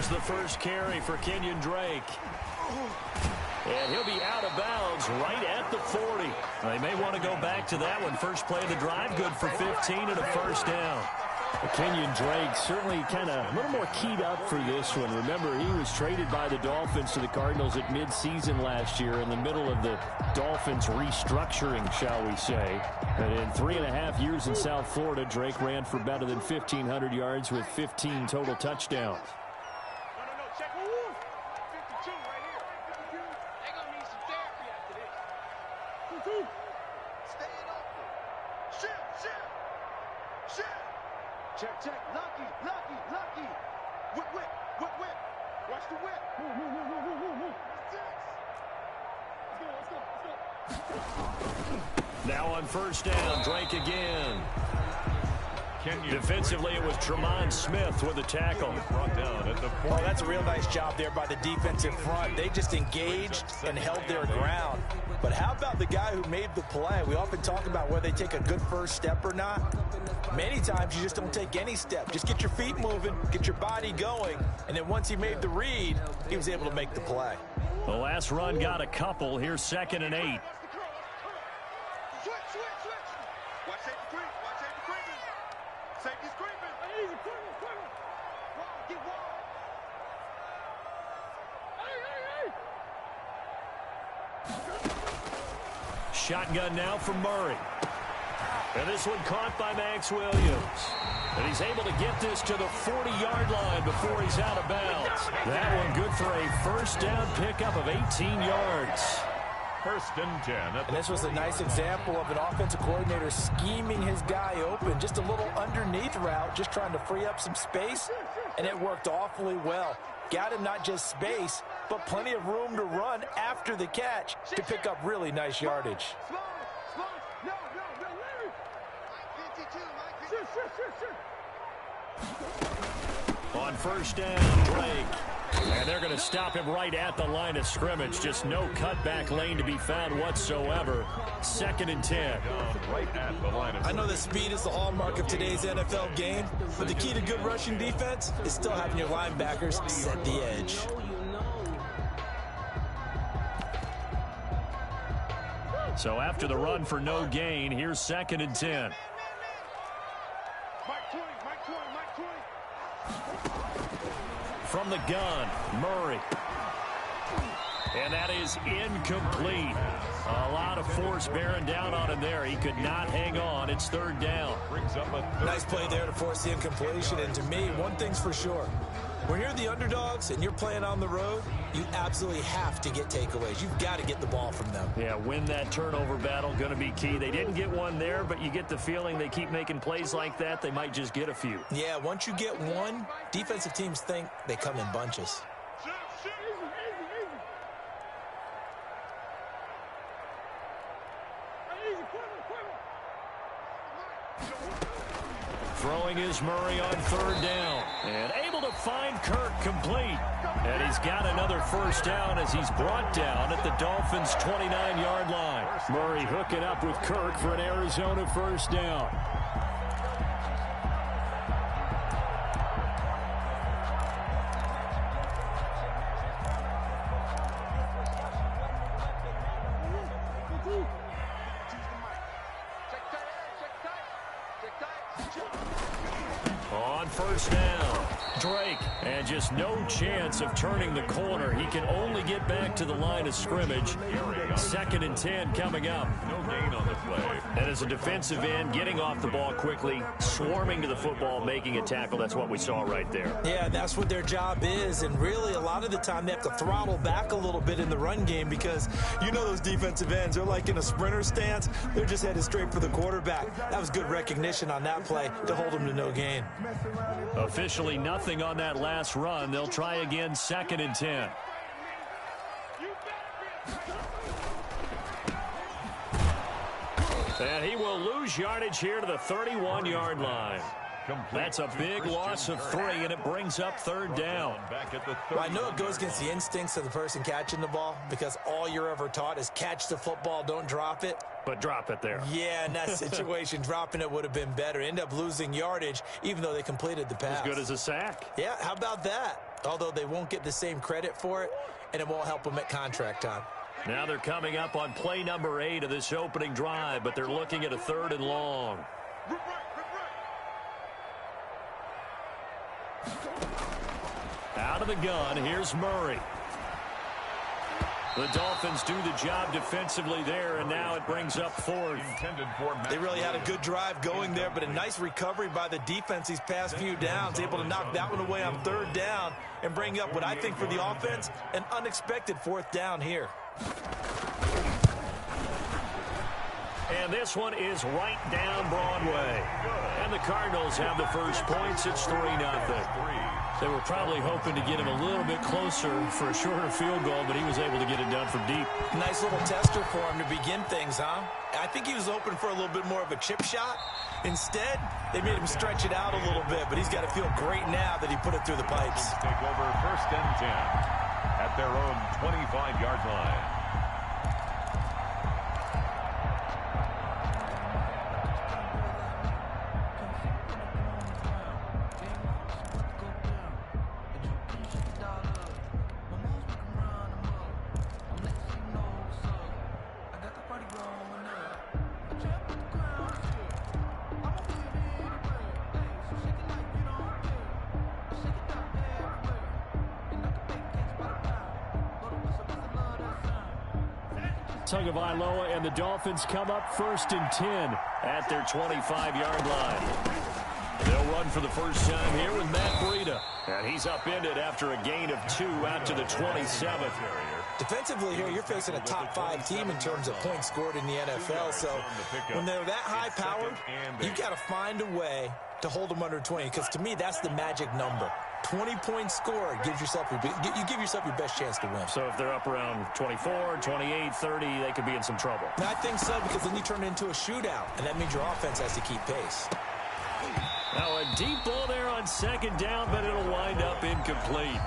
Here's the first carry for Kenyon Drake. And he'll be out of bounds right at the 40. They may want to go back to that one. First play of the drive, good for 15 and a first down. Kenyon Drake certainly kind of a little more keyed up for this one. Remember, he was traded by the Dolphins to the Cardinals at midseason last year in the middle of the Dolphins restructuring, shall we say. But in 3.5 years in South Florida, Drake ran for better than 1,500 yards with 15 total touchdowns. Check, check, lucky. Whip. Watch the whip. Let's go. Now on first down, Drake again. Defensively, it was Tremont Smith with a tackle. Oh, that's a real nice job there by the defensive front. They just engaged and held their ground. But how about the guy who made the play? We often talk about whether they take a good first step or not. Many times you just don't take any step. Just get your feet moving, get your body going, and then once he made the read, he was able to make the play. The last run got a couple. Here's 2nd and 8. Shotgun now from Murray. And this one caught by Max Williams. And he's able to get this to the 40-yard line before he's out of bounds. That one good for a first down pickup of 18 yards. 1st and 10. And this was a nice example of an offensive coordinator scheming his guy open. Just a little underneath route, just trying to free up some space. And it worked awfully well. Got him not just space, but plenty of room to run after the catch to pick up really nice yardage. On first down, Drake. And they're going to stop him right at the line of scrimmage. Just no cutback lane to be found whatsoever. 2nd and 10. Right at the line of I know that speed is the hallmark of today's NFL game, but the key to good rushing defense is still having your linebackers set the edge. So after the run for no gain, here's 2nd and 10. From the gun, Murray. And that is incomplete. A lot of force bearing down on him there. He could not hang on. It's 3rd down. Nice play there to force the incompletion. And to me, one thing's for sure. When you're the underdogs and you're playing on the road, you absolutely have to get takeaways. You've got to get the ball from them. Yeah, win that turnover battle, going to be key. They didn't get one there, but you get the feeling they keep making plays like that, they might just get a few. Yeah, once you get one, defensive teams think they come in bunches. Throwing is Murray on 3rd down. And able to find Kirk complete. And he's got another first down as he's brought down at the Dolphins' 29-yard line. Murray hooking up with Kirk for an Arizona first down. On first down, Drake, and just no chance of turning the corner. He can only get back to the line of scrimmage. 2nd and 10 coming up. No gain on the play. And as a defensive end, getting off the ball quickly, swarming to the football, making a tackle. That's what we saw right there. Yeah, that's what their job is. And really, a lot of the time, they have to throttle back a little bit in the run game because you know those defensive ends, they're like in a sprinter stance. They're just headed straight for the quarterback. That was good recognition on that play to hold him to no gain. Officially nothing on that last run. They'll try again, 2nd and 10. And he will lose yardage here to the 31-yard line. That's a big loss of 3, and it brings up 3rd down. Well, I know it goes against the instincts of the person catching the ball because all you're ever taught is catch the football, don't drop it. But drop it there. Yeah, in that situation, dropping it would have been better. End up losing yardage, even though they completed the pass. As good as a sack. Yeah, how about that? although they won't get the same credit for it, and it won't help them at contract time. Now they're coming up on play number 8 of this opening drive, but they're looking at a 3rd and long. Out of the gun, here's Murray. The Dolphins do the job defensively there, and now it brings up 4th. They really had a good drive going there, but a nice recovery by the defense these past few downs, able to knock that one away on 3rd down and bring up what I think for the offense, an unexpected 4th down here. And this one is right down Broadway. And the Cardinals have the first points. It's 3-0. They were probably hoping to get him a little bit closer for a shorter field goal, but he was able to get it done from deep. Nice little tester for him to begin things, huh? I think he was open for a little bit more of a chip shot. Instead, they made him stretch it out a little bit, but he's got to feel great now that he put it through the pipes. Take over 1st and 10 at their own 25-yard line. Tagovailoa and the Dolphins come up 1st and 10 at their 25-yard line. They'll run for the first time here with Matt Breida. And he's upended after a gain of 2 out to the 27th. Defensively here, you're facing a top 5 team in terms of points scored in the NFL. So when they're that high-powered, you've got to find a way to hold them under 20. Because to me, that's the magic number. 20 points scored, you give yourself your best chance to win. So if they're up around 24, 28, 30, they could be in some trouble. And I think so, because then you turn it into a shootout, and that means your offense has to keep pace. Now a deep ball there on 2nd down, but it'll wind up incomplete.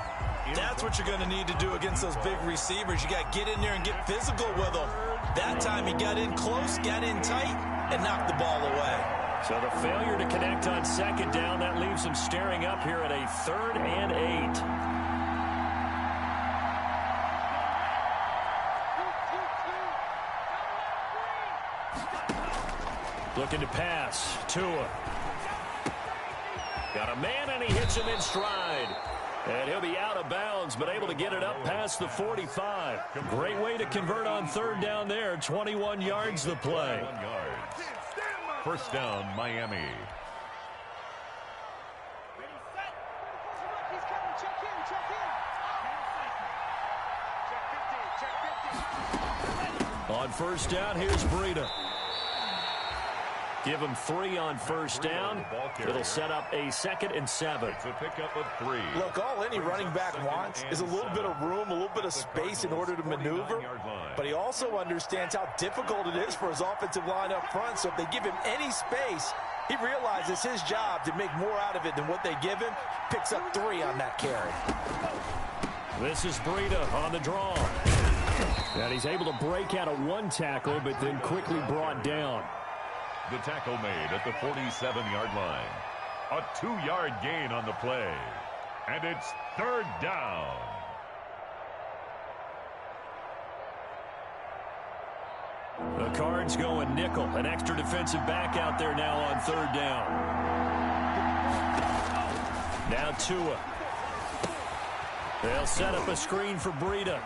That's what you're going to need to do against those big receivers. You got to get in there and get physical with them. That time he got in close, got in tight, and knocked the ball away. So the failure to connect on 2nd down, that leaves them staring up here at a 3rd and 8. Looking to pass. Tua. Got a man, and he hits him in stride. And he'll be out of bounds, but able to get it up past the 45. Great way to convert on 3rd down there. 21 yards the play. 21 yards. 1st down, Miami. On 1st down, here's Breida. Give him 3 on 1st down. It'll set up a 2nd and 7. It's a pickup of 3. Look, all any running back wants is a little bit of room, a little bit of space in order to maneuver. But he also understands how difficult it is for his offensive line up front. So if they give him any space, he realizes his job to make more out of it than what they give him. Picks up 3 on that carry. This is Breida on the draw. And he's able to break out of 1 tackle, but then quickly brought down. The tackle made at the 47-yard line. A 2-yard gain on the play. And it's 3rd down. The Cards going nickel. An extra defensive back out there now on 3rd down. Now Tua. They'll set up a screen for Breida.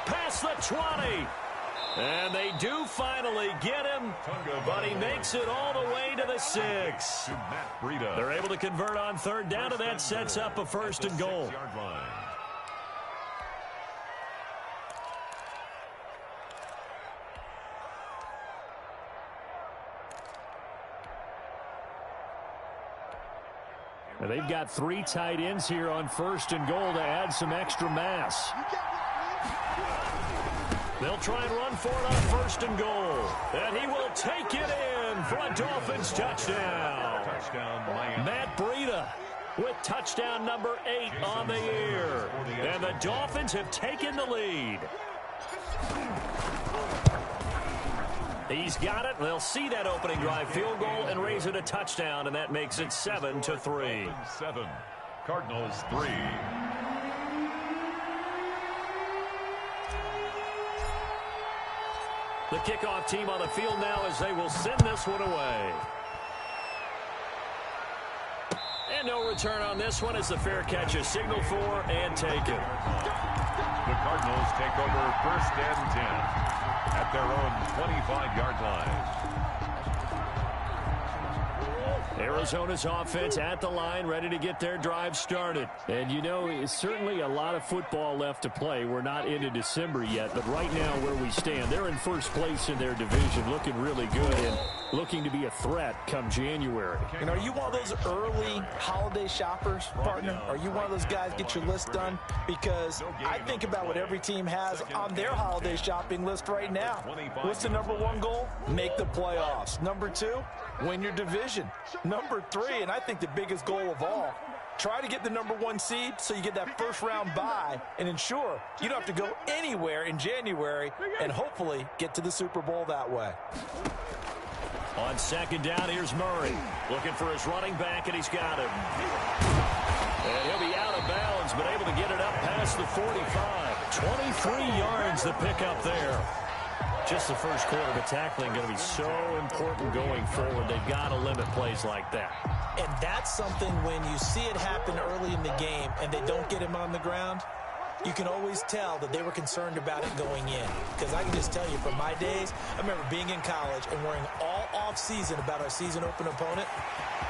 Past the 20. And they do finally get him, but he makes it all the way to the 6. They're able to convert on 3rd down, and that sets up a 1st and goal. And they've got 3 tight ends here on 1st and goal to add some extra mass. They'll try and run for it on 1st and goal. And he will take it in for a Dolphins touchdown. Matt Breida with touchdown number 8 on the year. And the Dolphins have taken the lead. He's got it. They'll see that opening drive field goal and raise it a touchdown, and that makes it 7-3. Cardinals 3. The kickoff team on the field now as they will send this one away. And no return on this one as the fair catch is signaled for and taken. The Cardinals take over 1st and 10 at their own 25-yard line. Arizona's offense at the line, ready to get their drive started. And, you know, it's certainly a lot of football left to play. We're not into December yet, but right now where we stand, they're in first place in their division, looking really good and looking to be a threat come January. And are you one of those early holiday shoppers, partner? Are you one of those guys get your list done? Because I think about what every team has on their holiday shopping list right now. What's the number one goal? Make the playoffs. Number 2, win your division. Number 3, and I think the biggest goal of all, try to get the number 1 seed so you get that first round bye and ensure you don't have to go anywhere in January and hopefully get to the Super Bowl that way. On 2nd down, here's Murray. Looking for his running back, and he's got him. And he'll be out of bounds, but able to get it up past the 45. 23 yards the pickup there. Just the first quarter, but tackling going to be so important going forward. They've got to limit plays like that. And that's something when you see it happen early in the game and they don't get him on the ground, you can always tell that they were concerned about it going in. Because I can just tell you from my days, I remember being in college and worrying all off-season about our season-open opponent,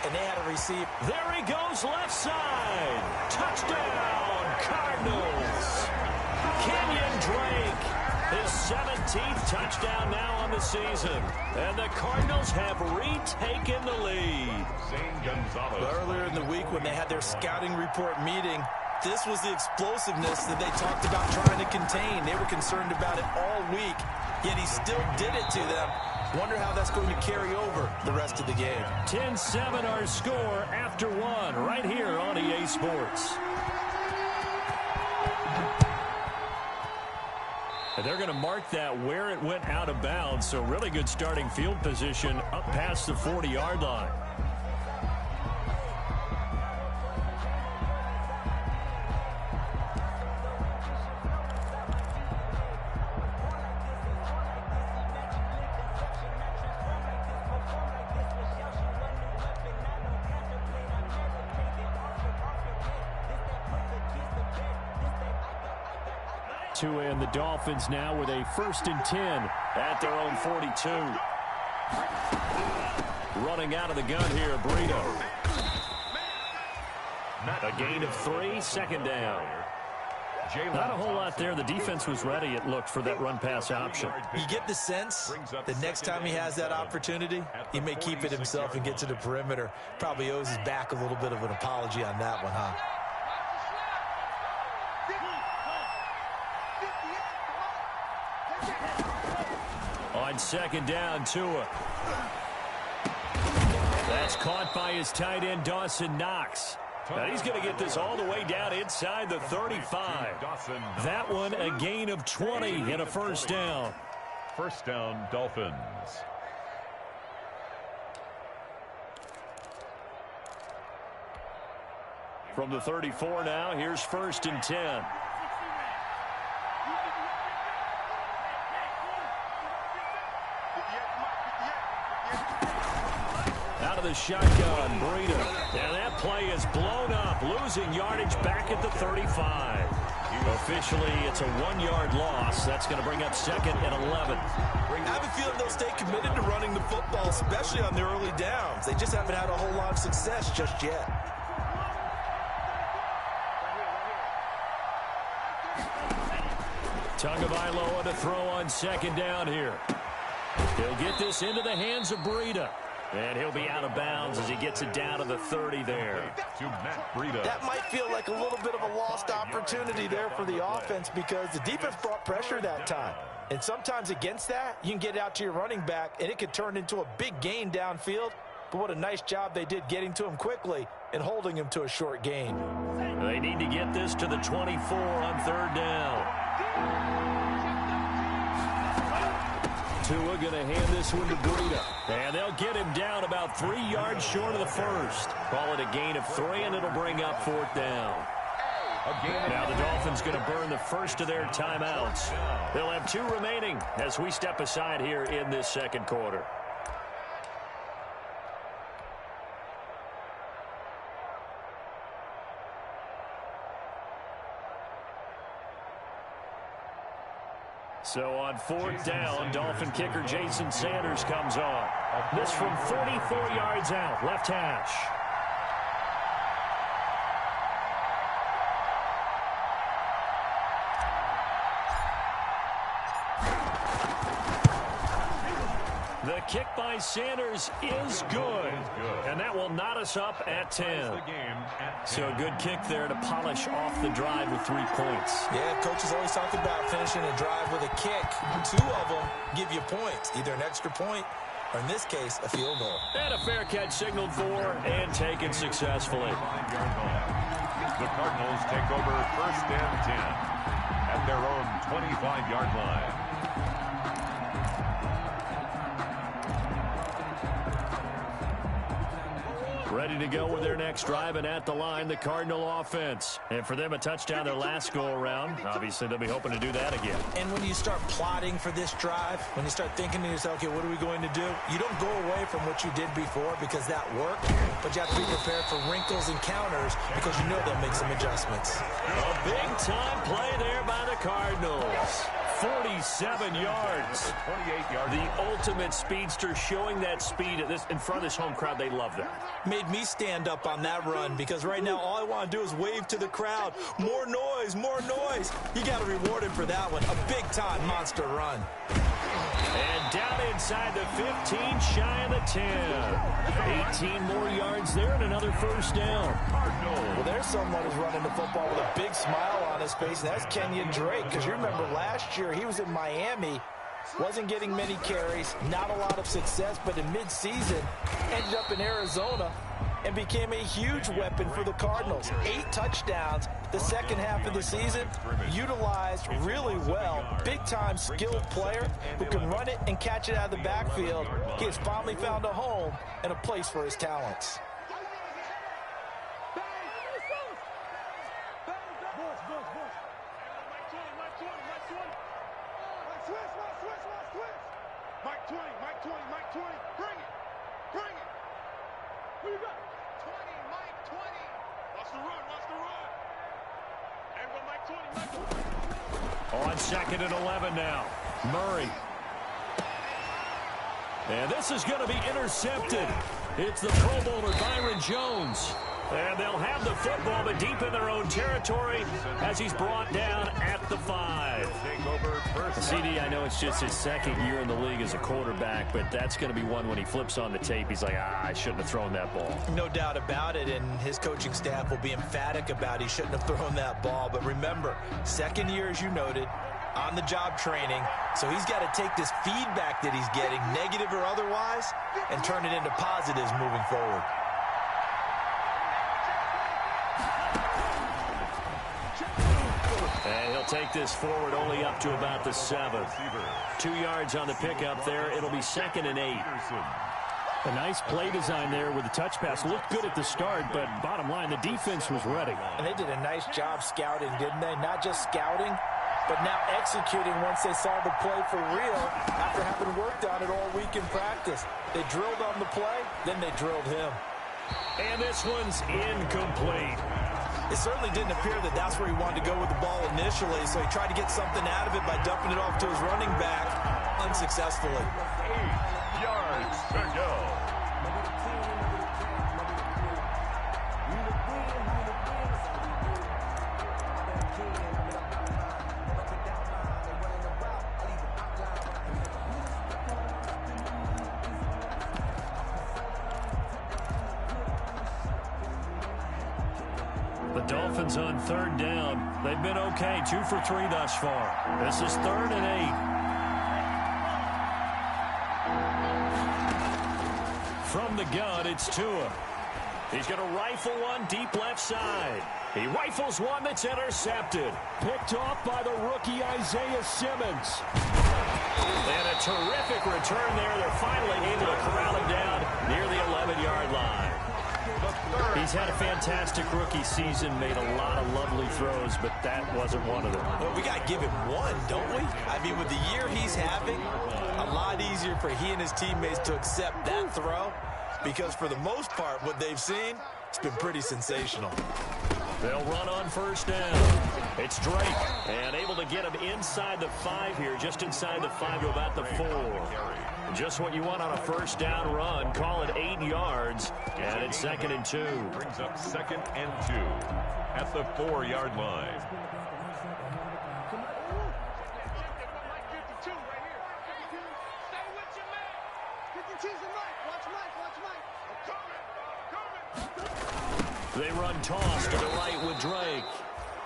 and they had to receive. There he goes, left side. Touchdown, Cardinals. Kenyon Drake. His 17th touchdown now on the season. And the Cardinals have retaken the lead. Earlier in the week when they had their scouting report meeting, this was the explosiveness that they talked about trying to contain. They were concerned about it all week, yet he still did it to them. Wonder how that's going to carry over the rest of the game. 10-7 our score after 1 right here on EA Sports. And they're going to mark that where it went out of bounds, so really good starting field position up past the 40-yard line. And the Dolphins now with a 1st and 10 at their own 42. Running out of the gun here, Burrito. A gain of 3, 2nd down. Not a whole lot there. The defense was ready, it looked, for that run-pass option. You get the sense that next time he has that opportunity, he may keep it himself and get to the perimeter. Probably owes his back a little bit of an apology on that one, huh? On 2nd down, Tua. That's caught by his tight end, Dawson Knox. Now he's going to get this all the way down inside the 35. That one a gain of 20 and a 1st down. 1st down, Dolphins. From the 34 now, here's 1st and 10. Out of the shotgun, Burrito. And that play is blown up, losing yardage back at the 35. Officially, it's a 1-yard loss. That's going to bring up 2nd and 11. I have a feeling they'll stay committed to running the football, especially on their early downs. They just haven't had a whole lot of success just yet. Tagovailoa to throw on 2nd down here. He'll get this into the hands of Burrito. And he'll be out of bounds as he gets it down to the 30 there. To Matt Breida. That might feel like a little bit of a lost opportunity there for the offense because the defense brought pressure that time. And sometimes against that, you can get out to your running back, and it could turn into a big gain downfield. But what a nice job they did getting to him quickly and holding him to a short gain. They need to get this to the 24 on 3rd down. Tua going to hand this one to Breida. And they'll get him down about 3 yards short of the first. Call it a gain of 3, and it'll bring up 4th down. Now the Dolphins going to burn the first of their timeouts. They'll have 2 remaining as we step aside here in this second quarter. So on 4th down, Dolphin kicker Jason Sanders comes on. This from 44 yards out, left hash. The kick by Sanders is good. And that will knot us up at 10. So a good kick there to polish off the drive with 3 points. Yeah, coaches always talk about finishing a drive with a kick. 2 of them give you points, either an extra point or, in this case, a field goal. And a fair catch signaled for and taken successfully. The Cardinals take over 1st and 10 at their own 25-yard line. Ready to go with their next drive, and at the line, the Cardinal offense. And for them, a touchdown their last go-around. Obviously, they'll be hoping to do that again. And when you start plotting for this drive, when you start thinking to yourself, okay, what are we going to do? You don't go away from what you did before because that worked, but you have to be prepared for wrinkles and counters because you know they'll make some adjustments. A big-time play there by the Cardinals. 47 yards. 28 yards. The ultimate speedster showing that speed at this in front of this home crowd. They love that. Made me stand up on that run because right now all I want to do is wave to the crowd. More noise, more noise. You got to reward him for that one. A big-time monster run. And down inside the 15, shy of the 10. 18 more yards there and another 1st down. Well, there's someone who's running the football with a big smile on his face, and that's Kenyon Drake. Because you remember last year he was in Miami, wasn't getting many carries, not a lot of success, but in mid-season ended up in Arizona and became a huge weapon for the Cardinals. 8 touchdowns the second half of the season, utilized really well. Big-time skilled player who can run it and catch it out of the backfield. He has finally found a home and a place for his talents. On 2nd and 11 now. Murray. And this is going to be intercepted. It's the Pro Bowler Byron Jones. And they'll have the football, but deep in their own territory as he's brought down at the 5. CD, I know it's just his 2nd year in the league as a quarterback, but that's going to be one when he flips on the tape. He's like, I shouldn't have thrown that ball. No doubt about it, and his coaching staff will be emphatic about he shouldn't have thrown that ball. But remember, 2nd year, as you noted, on-the-job training, so he's got to take this feedback that he's getting, negative or otherwise, and turn it into positives moving forward. And he'll take this forward only up to about the 7. 2 yards on the pickup there. It'll be 2nd and 8. A nice play design there with the touch pass. Looked good at the start, but bottom line, the defense was ready. And they did a nice job scouting, didn't they? Not just scouting, but now executing once they saw the play for real after having worked on it all week in practice. They drilled on the play, then they drilled him. And this one's incomplete. It certainly didn't appear that that's where he wanted to go with the ball initially, so he tried to get something out of it by dumping it off to his running back unsuccessfully. 8 yards to go. The Dolphins on 3rd down. They've been okay, 2 for 3 thus far. This is 3rd and 8. From the gun, it's Tua. He's going to rifle one deep left side. He rifles one that's intercepted. Picked off by the rookie Isaiah Simmons. And a terrific return there. They're finally able to corral him down near the 11-yard line. He's had a fantastic rookie season, made a lot of lovely throws, but that wasn't one of them. Well, we got to give him one, don't we? I mean, with the year he's having, a lot easier for he and his teammates to accept that throw because for the most part, what they've seen, it's been pretty sensational. They'll run on first down. It's Drake, and able to get him inside the 5 here, just inside the 5 to about the 4. Just what you want on a first down run. Call it 8 yards, and it's 2nd and 2. Brings up 2nd and 2 at the 4-yard line. They run toss to the right with Drake.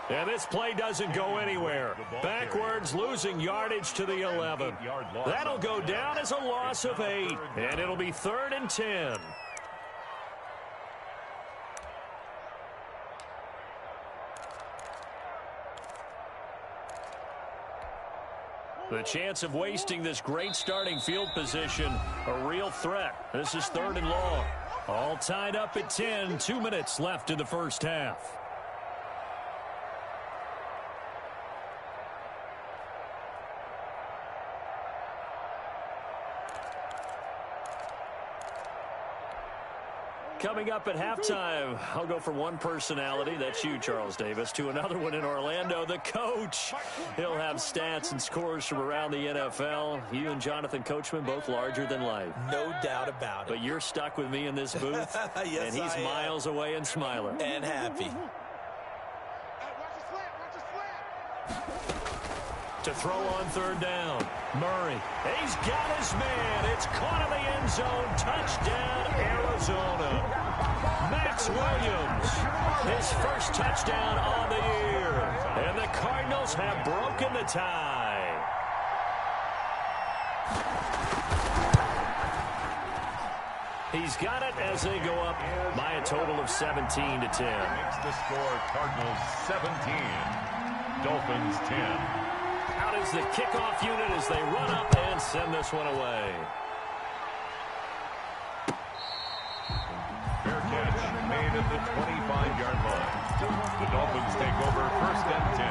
And this play doesn't go anywhere. Backwards, losing yardage to the 11. That'll go down as a loss of 8. And it'll be 3rd and 10. The chance of wasting this great starting field position, a real threat. This is 3rd and long. All tied up at 10, 2 minutes left in the first half. Coming up at halftime, I'll go from one personality, that's you, Charles Davis, to another one in Orlando, the coach. He'll have stats and scores from around the NFL. You and Jonathan Coachman, both larger than life. No doubt about it. But you're stuck with me in this booth, yes, and he's miles away and smiling. And happy. To throw on 3rd down. Murray. He's got his man. It's caught in the end zone. Touchdown, Arizona. Max Williams. His first touchdown on the year. And the Cardinals have broken the tie. He's got it as they go up by a total of 17 to 10. Makes the score Cardinals 17. Dolphins 10. Out is the kickoff unit as they run up and send this one away. Fair catch made at the 25-yard line. The Dolphins take over 1st and 10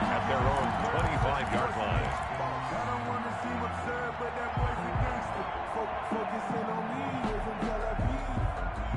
at their own 25-yard line. I don't want to see what's up, but that boy's a gangster. Focusing on me, isn't Tel Aviv.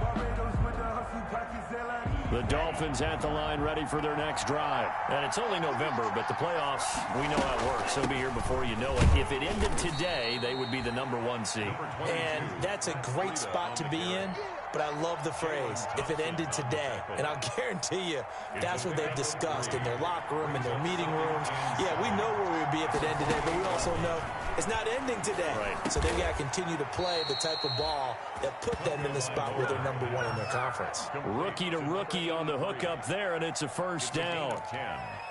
Barbados with the hustle, pockets LIE. The Dolphins at the line ready for their next drive. And it's only November, but the playoffs, we know how it works. They'll be here before you know it. If it ended today, they would be the #1 seed. And that's a great spot to be in. But I love the phrase, if it ended today. And I'll guarantee you, that's what they've discussed in their locker room, in their meeting rooms. Yeah, we know where we would be if it ended today, but we also know it's not ending today. Right. So they've got to continue to play the type of ball that put them in the spot where they're #1 in their conference. Rookie to rookie on the hook up there, and it's a first down.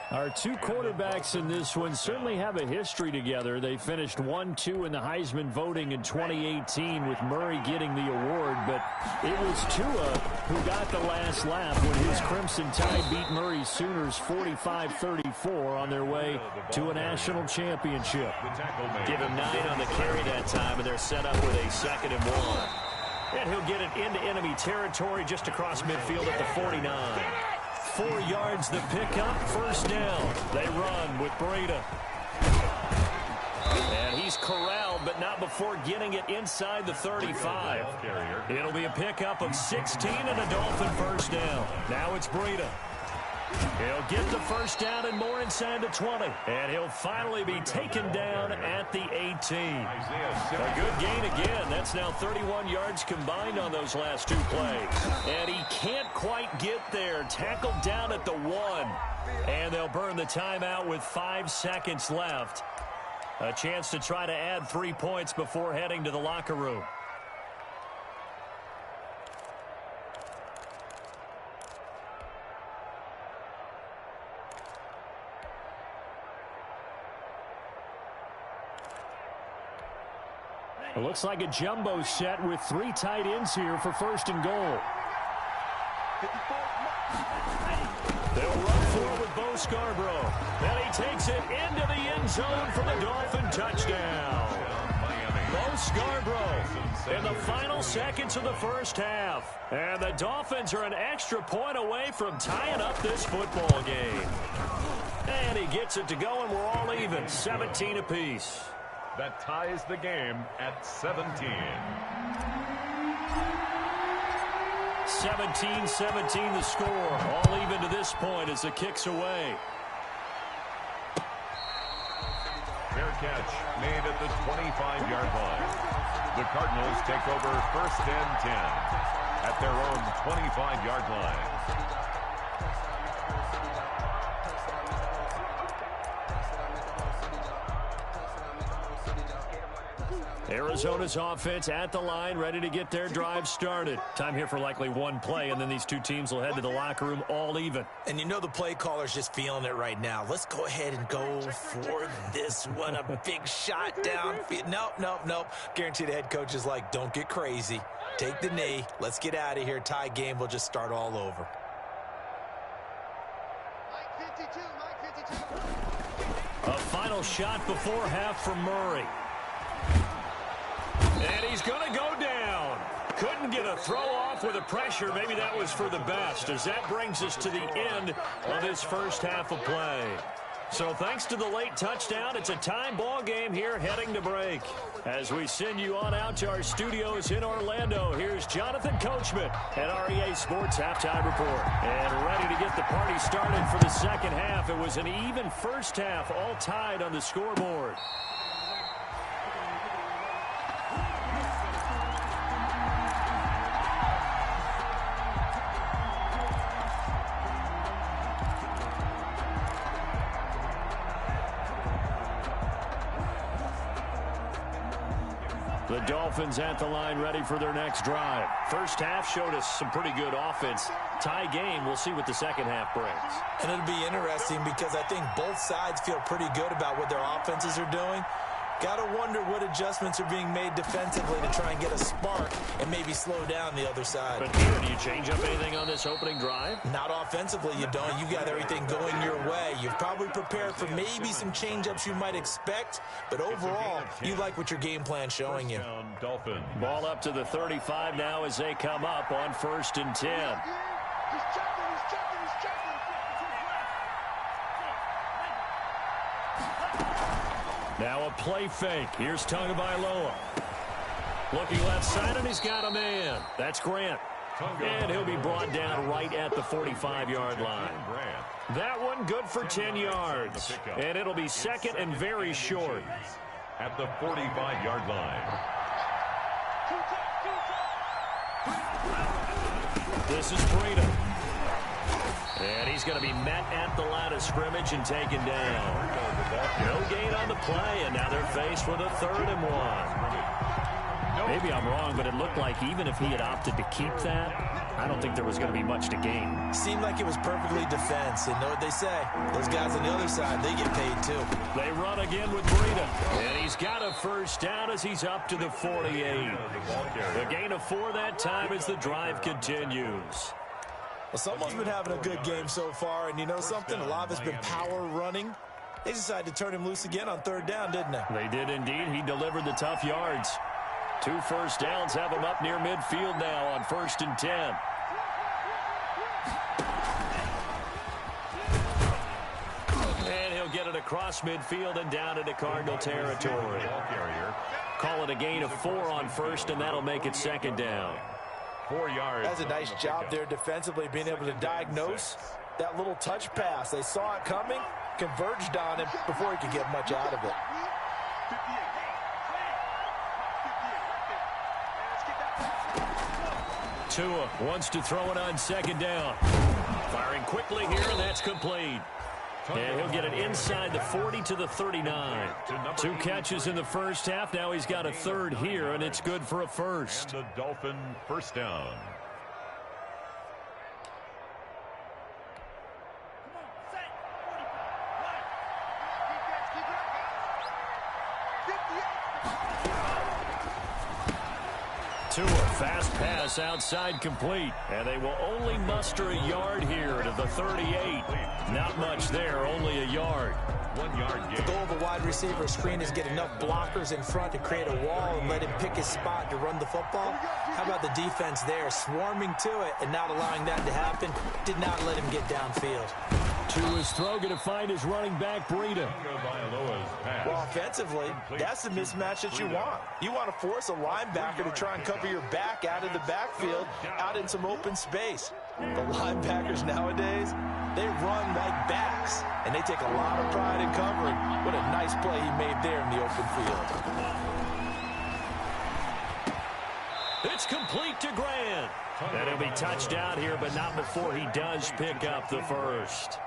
Our two quarterbacks in this one certainly have a history together. They finished 1-2 in the Heisman voting in 2018 with Murray getting the award, but it was Tua who got the last laugh when his Crimson Tide beat Murray's Sooners 45-34 on their way to a national championship. Give him 9 on the carry that time, and they're set up with a 2nd and 1. And he'll get it into enemy territory just across midfield at the 49. 4 yards the pickup, first down. They run with Breida. And he's corralled, but not before getting it inside the 35. It'll be a pickup of 16 and a Dolphin first down. Now it's Breida. He'll get the first down and more inside the 20. And he'll finally be taken down at the 18. A good gain again. That's now 31 yards combined on those last 2 plays. And he can't quite get there. Tackled down at the 1. And they'll burn the timeout with 5 seconds left. A chance to try to add 3 points before heading to the locker room. It looks like a jumbo set with 3 tight ends here for 1st and goal. Scarborough. And he takes it into the end zone for the Dolphin touchdown. Mo Scarborough in the final seconds of the first half. And the Dolphins are an extra point away from tying up this football game. And he gets it to go, and we're all even, 17 apiece. That ties the game at 17. 17-17 the score. All even to this point as the kick's away. Fair catch made at the 25-yard line. The Cardinals take over 1st and 10 at their own 25-yard line. Arizona's offense at the line, ready to get their drive started. Time here for likely one play, and then these two teams will head to the locker room all even. And you know the play caller's just feeling it right now. Let's go ahead and go for this one. A big shot downfield. Nope. Guarantee the head coach is like, don't get crazy. Take the knee. Let's get out of here. Tie game. We'll just start all over. A final shot before half from Murray. And he's going to go down. Couldn't get a throw off with the pressure. Maybe that was for the best, as that brings us to the end of this first half of play. So thanks to the late touchdown, it's a time ball game here heading to break. As we send you on out to our studios in Orlando, here's Jonathan Coachman at REA Sports Halftime Report. And ready to get the party started for the second half. It was an even first half, all tied on the scoreboard. The Dolphins at the line ready for their next drive. First half showed us some pretty good offense. Tie game, we'll see what the second half brings. And it'll be interesting because I think both sides feel pretty good about what their offenses are doing. Got to wonder what adjustments are being made defensively to try and get a spark and maybe slow down the other side. But here, do you change up anything on this opening drive? Not offensively, you don't. You got everything going your way. You've probably prepared for maybe some change-ups you might expect, but overall, you like what your game plan's showing you. Dolphin. Ball up to the 35 now as they come up on 1st and 10. He's checking. Now a play fake. Here's Tagovailoa. Looking left side, and he's got a man. That's Grant. And he'll be brought down right at the 45-yard line. That one good for 10 yards. And it'll be second and very short. At the 45-yard line. This is Breida. And he's going to be met at the line of scrimmage and taken down. No gain on the play, and now they're faced with a 3rd and 1. Maybe I'm wrong, but it looked like even if he had opted to keep that, I don't think there was going to be much to gain. Seemed like it was perfectly defense, and know what they say. Those guys on the other side, they get paid too. They run again with Breida, and he's got a first down as he's up to the 48. The gain of 4 that time as the drive continues. Well, someone's been having a good game so far, and you know something? A lot of it's been power running. They decided to turn him loose again on 3rd down, didn't they? They did indeed. He delivered the tough yards. 2 first downs have him up near midfield now on 1st and 10. And he'll get it across midfield and down into Cardinal territory. Call it a gain of 4 on 1st, and that'll make it 2nd down. 4 yards. That's a nice job there defensively, being able to diagnose that little touch pass. They saw it coming, converged on him before he could get much out of it. Tua wants to throw it on 2nd down. Firing quickly here, and that's complete. And he'll get it inside the 40 to the 39. 2 catches in the first half. Now he's got a 3rd here, and it's good for a 1st. And the Dolphin first down. Tua, fast pass outside complete. And they will only muster a yard here to the 38. Not much there, only a yard. 1 yard gain. The goal of a wide receiver screen is get enough blockers in front to create a wall and let him pick his spot to run the football. How about the defense there, swarming to it and not allowing that to happen? Did not let him get downfield. Tua's throw going to find his running back, Breida. Well, offensively, that's the mismatch that you want. You want to force a linebacker to try and cover your back out of the backfield, out in some open space. The linebackers nowadays, they run like backs, and they take a lot of pride in covering. What a nice play he made there in the open field. It's complete to Grant. And he'll be touched out here, but not before he does pick up the first.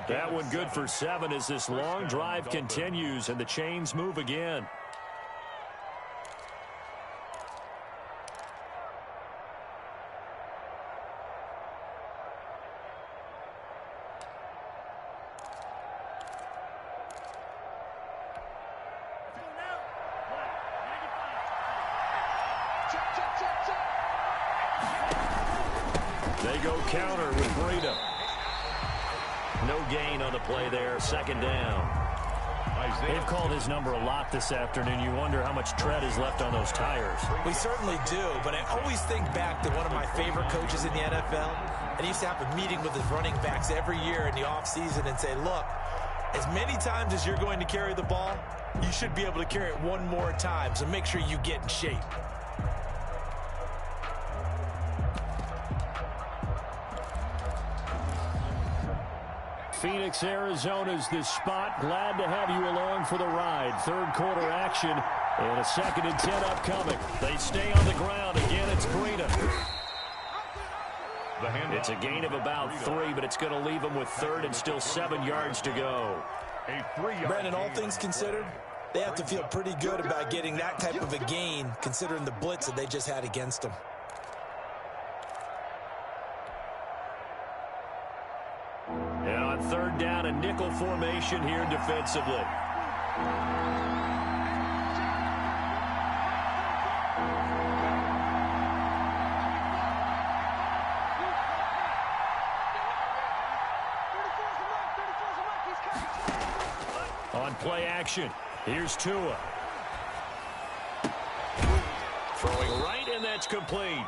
That one good for 7 as this long drive continues and the chains move again. They go counter with Breida. No gain on the play there. Second down. They've called his number a lot this afternoon. You wonder how much tread is left on those tires. We certainly do, but I always think back to one of my favorite coaches in the NFL. And he used to have a meeting with his running backs every year in the offseason and say, look, as many times as you're going to carry the ball, you should be able to carry it one more time, so make sure you get in shape. Phoenix, Arizona's the spot. Glad to have you along for the ride. Third quarter action and a 2nd and 10 upcoming. They stay on the ground. Again, it's Breida. It's a gain of about 3, but it's going to leave them with 3rd and still 7 yards to go. Brandon, all things considered, they have to feel pretty good about getting that type of a gain considering the blitz that they just had against them. And on 3rd down, a nickel formation here defensively. On play action, here's Tua. Throwing right, and that's complete.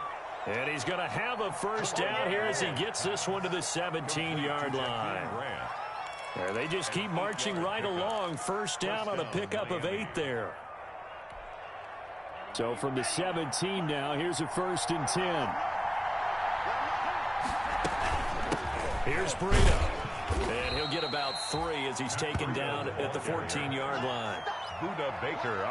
And he's going to have a first down here as he gets this one to the 17-yard line. And they just keep marching right along. First down on a pickup of 8 there. So from the 17 now, here's a 1st and 10. Here's Breida. And he'll get about 3 as he's taken down at the 14-yard line. Well,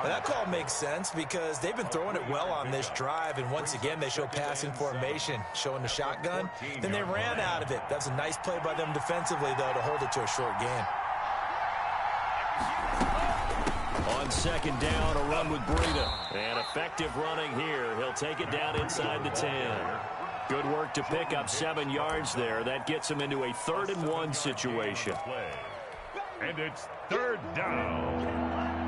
that call makes sense because they've been throwing it well on this drive, and once again they show passing formation, showing the shotgun. Then they ran out of it. That's a nice play by them defensively, though, to hold it to a short gain. On 2nd down, a run with Breida. And effective running here. He'll take it down inside the 10. Good work to pick up 7 yards there. That gets him into a 3rd and 1 situation. And it's 3rd down.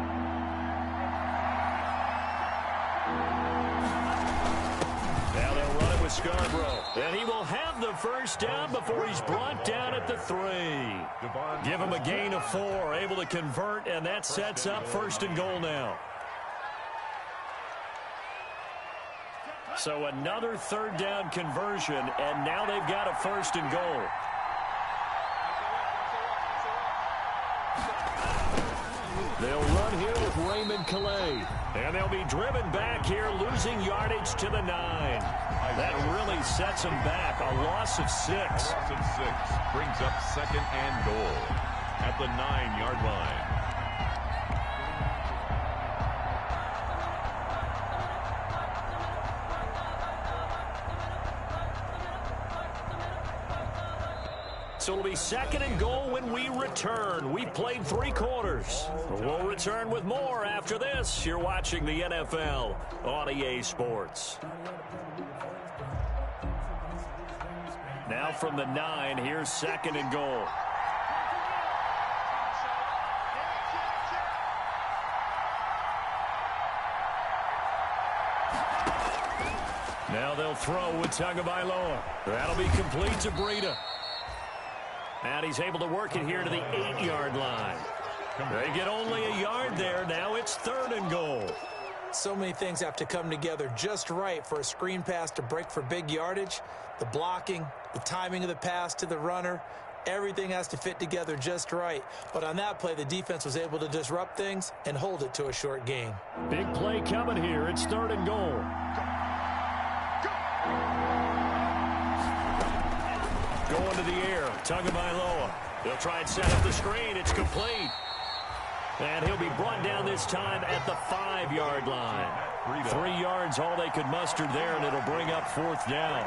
Now they'll run it with Scarborough. And he will have the first down before he's brought down at the 3. Give him a gain of 4, able to convert, and that sets up 1st and goal now. So another 3rd down conversion, and now they've got a 1st and goal. They'll run here with Raymond Calais. And they'll be driven back here, losing yardage to the 9. That really sets them back. A loss of 6. Loss of 6 brings up 2nd and goal at the 9-yard line. So it'll be 2nd and goal when we return. We played 3 quarters. We'll return with more after this. You're watching the NFL on EA Sports. Now from the 9, here's 2nd and goal. Now they'll throw with Tagovailoa. That'll be complete to Breida. And he's able to work it here to the 8-yard line. They get only a yard there. Now it's 3rd and goal. So many things have to come together just right for a screen pass to break for big yardage. The blocking, the timing of the pass to the runner, everything has to fit together just right. But on that play, the defense was able to disrupt things and hold it to a short gain. Big play coming here. It's 3rd and goal. Going to the air, Tagovailoa. He'll try and set up the screen. It's complete. And he'll be brought down this time at the 5-yard line. 3 yards, all they could muster there, and it'll bring up 4th down.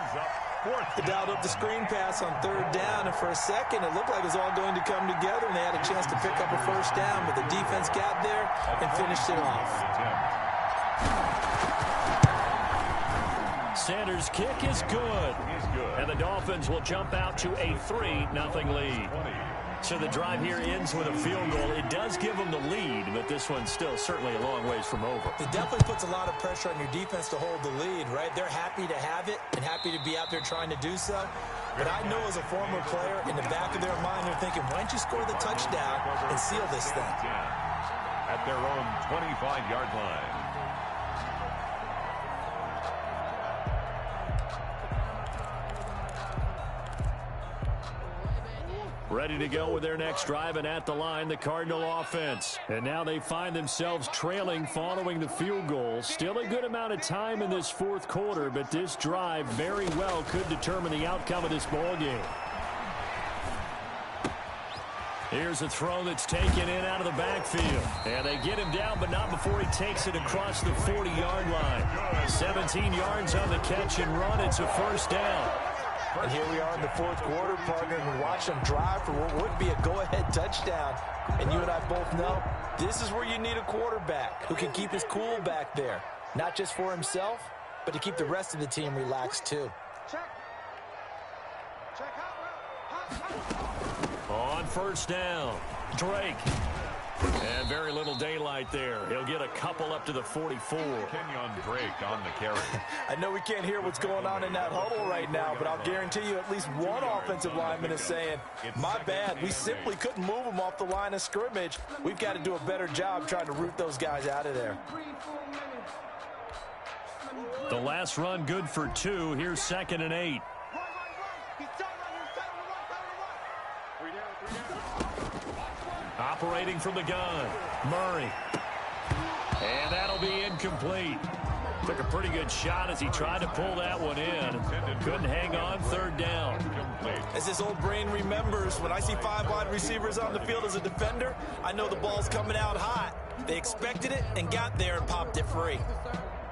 They dialed up the screen pass on 3rd down, and for a second, it looked like it was all going to come together, and they had a chance to pick up a 1st down, but the defense got there and finished it off. Sanders' kick is good. And the Dolphins will jump out to a 3-0 lead. So the drive here ends with a field goal. It does give them the lead, but this one's still certainly a long ways from over. It definitely puts a lot of pressure on your defense to hold the lead, right? They're happy to have it and happy to be out there trying to do so. But I know as a former player, in the back of their mind, they're thinking, why don't you score the touchdown and seal this thing? At their own 25-yard line. Ready to go with their next drive, and at the line, the Cardinal offense. And now they find themselves trailing following the field goal. Still a good amount of time in this 4th quarter, but this drive very well could determine the outcome of this ball game. Here's a throw that's taken in out of the backfield. And they get him down, but not before he takes it across the 40-yard line. 17 yards on the catch and run. It's a 1st down. And here we are in the 4th quarter, partner, and we watch them drive for what would be a go-ahead touchdown. And you and I both know this is where you need a quarterback who can keep his cool back there. Not just for himself, but to keep the rest of the team relaxed too. On 1st down, Drake. And very little daylight there. He'll get a couple up to the 44. Kenyon Drake on the carry. I know we can't hear what's going on in that huddle right now, but I'll guarantee you at least one offensive lineman is saying, my bad, we simply couldn't move them off the line of scrimmage. We've got to do a better job trying to root those guys out of there. The last run good for 2. Here's 2nd and 8. Operating from the gun, Murray. And that'll be incomplete. Took a pretty good shot as he tried to pull that one in. Couldn't hang on. 3rd down. As this old brain remembers, when I see 5 wide receivers on the field as a defender, I know the ball's coming out hot. They expected it and got there and popped it free.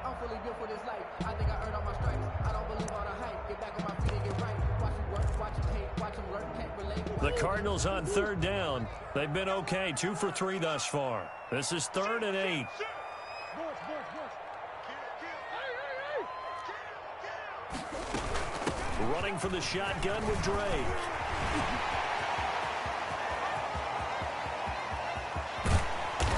I'm fully built for this life. I think I earned all my stripes. I don't believe all the hype. Get back on my feet and get right. Watch him work, watch him hate, watch him learn, can't relate. The Cardinals on 3rd down. They've been okay, 2 for 3 thus far. This is 3rd and 8. Running from the shotgun with Drake.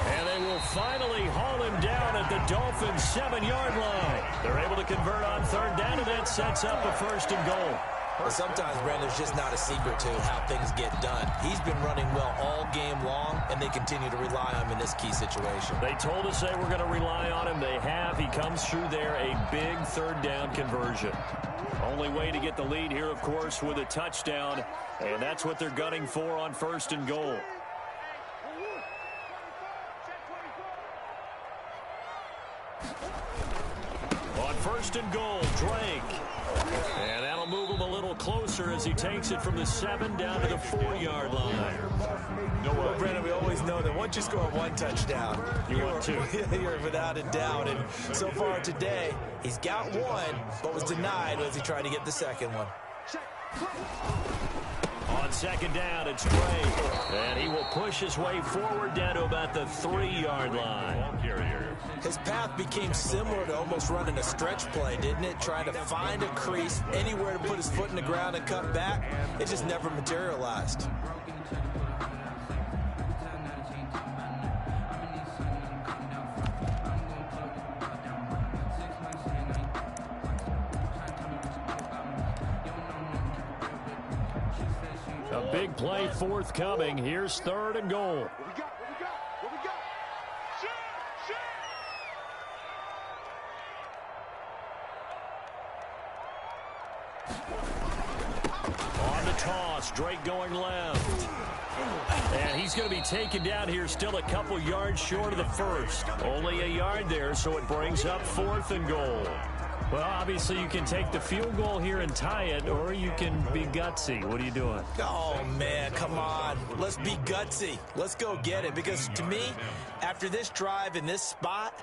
And they will finally haul him down at the Dolphins' 7-yard line. They're able to convert on 3rd down, and that sets up a 1st and goal. Well, sometimes, Brandon, there's just not a secret to how things get done. He's been running well all game long, and they continue to rely on him in this key situation. They told us they were going to rely on him. They have. He comes through there, a big 3rd down conversion. Only way to get the lead here, of course, with a touchdown, and that's what they're gunning for on 1st and goal. On 1st and goal, Drake. And that'll move him a little closer as he takes it from the 7 down to the 4-yard line. Well, Brandon, we always know that once you score 1 touchdown, want 2. You're without a doubt. And so far today, he's got 1, but was denied as he tried to get the 2nd one. On 2nd down, it's Drake. And he will push his way forward down to about the 3-yard line. His path became similar to almost running a stretch play, didn't it? Trying to find a crease, anywhere to put his foot in the ground and cut back. It just never materialized. Big play forthcoming. Here's 3rd and goal. What we got? On the toss, Drake going left. And he's going to be taken down here, still a couple yards short of the first. Only a yard there, so it brings up 4th and goal. Well, obviously you can take the field goal here and tie it, or you can be gutsy. What are you doing? Oh, man, come on. Let's be gutsy. Let's go get it. Because to me, after this drive in this spot,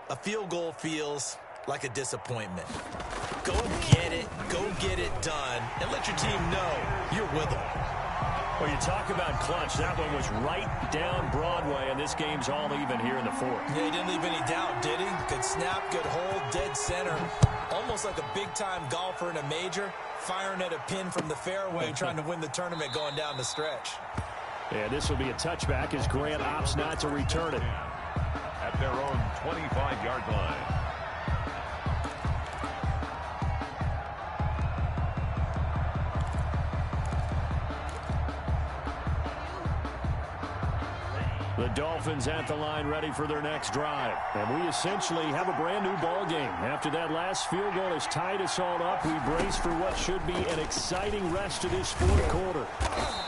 a field goal feels like a disappointment. Go get it done, and let your team know you're with them. Well, you talk about clutch. That one was right down Broadway, and this game's all even here in the 4th. Yeah, he didn't leave any doubt, did he? Good snap, good hold, dead center. Almost like a big-time golfer in a major, firing at a pin from the fairway, trying to win the tournament going down the stretch. Yeah, this will be a touchback as Grant opts not to return it. At their own 25-yard line. The Dolphins at the line ready for their next drive. And we essentially have a brand new ball game. After that last field goal has tied us all up, we brace for what should be an exciting rest of this 4th quarter.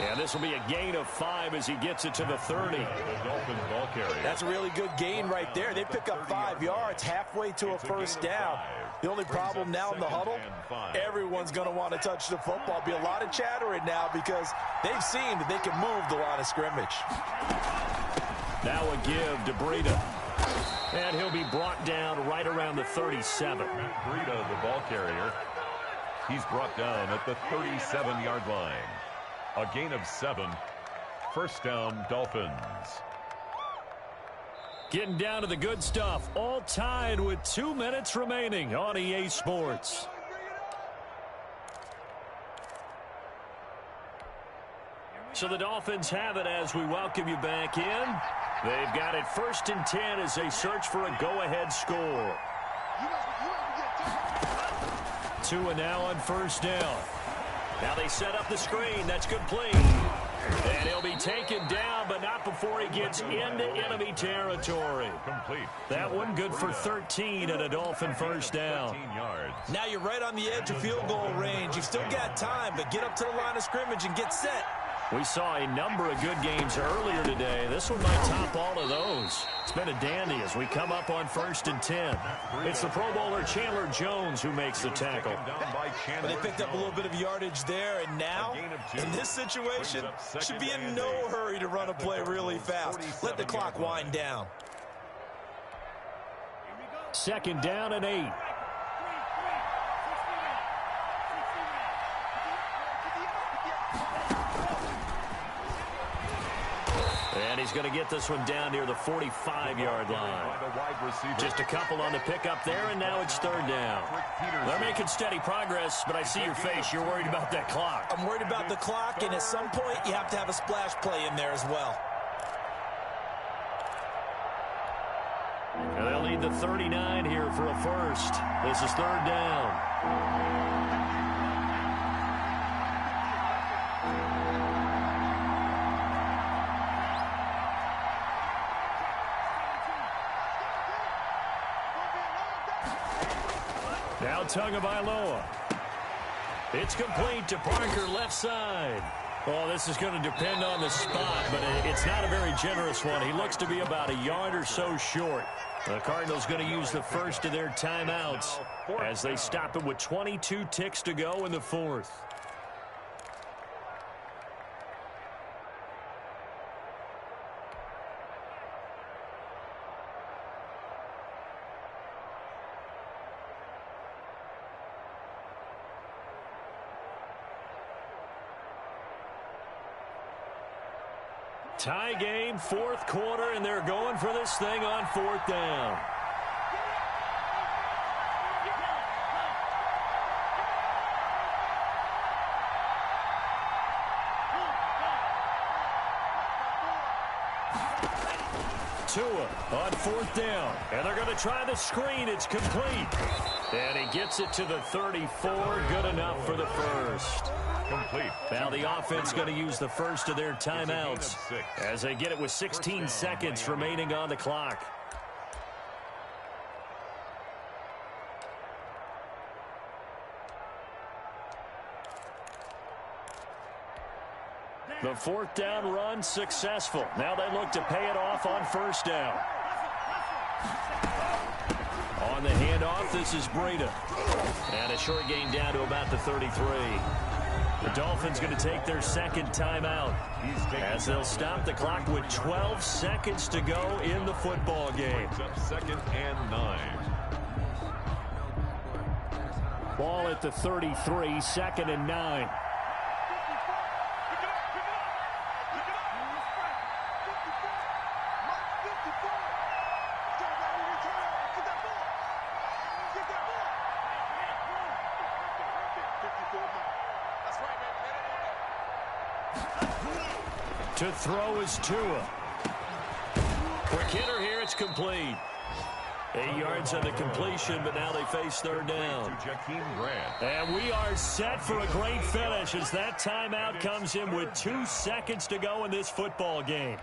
And this will be a gain of 5 as he gets it to the 30. The Dolphin ball carrier. That's a really good gain right there. They pick up 5 yards halfway to a first down. The only problem now in the huddle, everyone's going to want to touch the football. Be a lot of chattering now because they've seen that they can move the line of scrimmage. Now a give to Breida. And he'll be brought down right around the 37. Breida, the ball carrier. He's brought down at the 37-yard line. A gain of 7. First down, Dolphins. Getting down to the good stuff. All tied with 2 minutes remaining on EA Sports. So the Dolphins have it as we welcome you back in. They've got it 1st and 10 as they search for a go-ahead score. 2 and now on 1st down. Now they set up the screen. That's complete. And he'll be taken down, but not before he gets into enemy territory. Complete. That one good for 13 and a Dolphin 1st down. Now you're right on the edge of field goal range. You've still got time, but get up to the line of scrimmage and get set. We saw a number of good games earlier today. This one might top all of those. It's been a dandy as we come up on 1st and 10. It's the Pro Bowler Chandler Jones who makes the tackle. But they picked up a little bit of yardage there, and now, in this situation, should be in no hurry to run a play really fast. Let the clock wind down. 2nd down and 8. And he's going to get this one down near the 45-yard line. Just a couple on the pickup there, and now it's 3rd down. They're making steady progress, but I see your face. You're worried about that clock. I'm worried about the clock, and at some point, you have to have a splash play in there as well. And they'll need the 39 here for a first. This is 3rd down. Now Tagovailoa. It's complete to Parker, left side. Well, this is going to depend on the spot, but it's not a very generous one. He looks to be about a yard or so short. The Cardinals going to use the first of their timeouts as they stop it with 22 ticks to go in the 4th. Tie game, 4th quarter, and they're going for this thing on 4th down. Tua on 4th down, and they're going to try the screen. It's complete. And he gets it to the 34. Good enough for the first. Complete. Now the offense going to use the first of their timeouts as they get it with 16 seconds remaining on the clock. The fourth down run successful. Now they look to pay it off on first down. On the handoff, this is Breida. And a short gain down to about the 33. The Dolphins going to take their second timeout as they'll stop the clock with 12 seconds to go in the football game. Second and 9. Ball at the 33, second and 9. To throw is Tua. Quick hitter here, it's complete. 8 yards on the completion, but now they face third down. And we are set for a great finish as that timeout comes in with 2 seconds to go in this football game.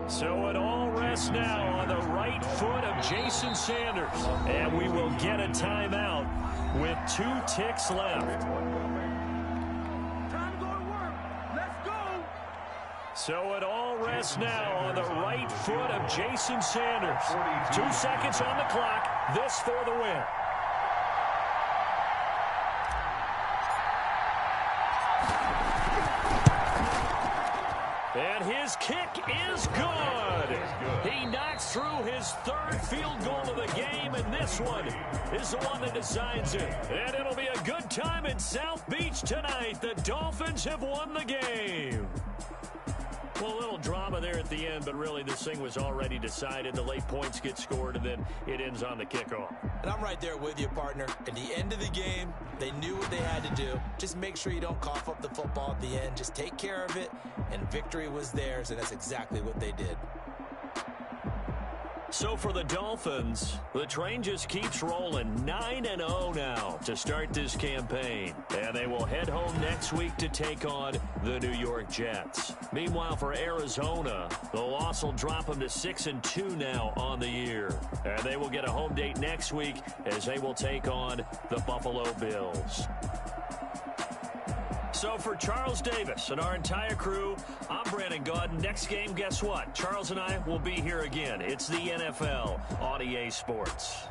So it all rests now on the right foot of Jason Sanders. And we will get a timeout with 2 ticks left. So it all rests now on the right foot of Jason Sanders. 2 seconds on the clock. This for the win. And his kick is good. He knocks through his third field goal of the game, and this one is the one that decides it. And it'll be a good time in South Beach tonight. The Dolphins have won the game. Well, a little drama there at the end, but really this thing was already decided. The late points get scored, and then it ends on the kickoff. And I'm right there with you, partner. At the end of the game, they knew what they had to do. Just make sure you don't cough up the football at the end. Just take care of it, and victory was theirs, and that's exactly what they did. So for the Dolphins, the train just keeps rolling 9-0 now to start this campaign. And they will head home next week to take on the New York Jets. Meanwhile, for Arizona, the loss will drop them to 6-2 now on the year. And they will get a home date next week as they will take on the Buffalo Bills. So for Charles Davis and our entire crew, I'm Brandon Gaudin. Next game, guess what? Charles and I will be here again. It's the NFL on EA Sports.